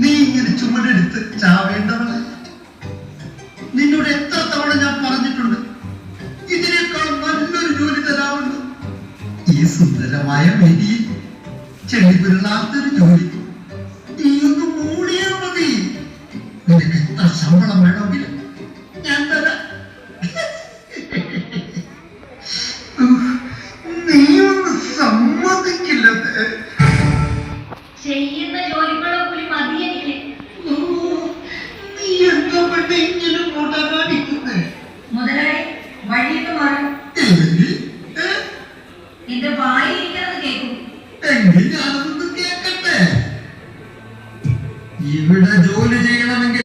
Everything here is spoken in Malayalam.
നീ ഇങ്ങനെ ചുമടെടുത്ത് ചാവേണ്ടവള്. നിന്നോട് എത്ര തവണ ഞാൻ പറഞ്ഞിട്ടുണ്ട് ഇതിനേക്കാൾ നല്ലൊരു ജോലി തരാമെന്ന്. ഈ സുന്ദരമായ മെരിയിൽ ചെളിപിരളാത്തൊരു ജോലി. നീ ഒന്ന് മൂടിയാൽ മതി. നിനക്ക് എത്ര ശമ്പളം വേണമെങ്കിലും ഞാൻ തരാം. നീ ഒന്ന് സമ്മതിക്കില്ലത്. ചെയ്യുന്ന ജോലിക്കുള്ള കൂലി മതി എനിക്ക്. നീ എന്താ പെട്ടെ ഇങ്ങനെ മുടങ്ങാടിക്കുന്നേ? മുതലാളി വഴിയൊക്കെ മാറും. ഇത് വായിരിക്കുന്നത് കേൾക്കും. എങ്കിൽ ഞാനതൊന്ന് കേക്കട്ടെ. ഇവിടെ ജോലി ചെയ്യണമെങ്കിൽ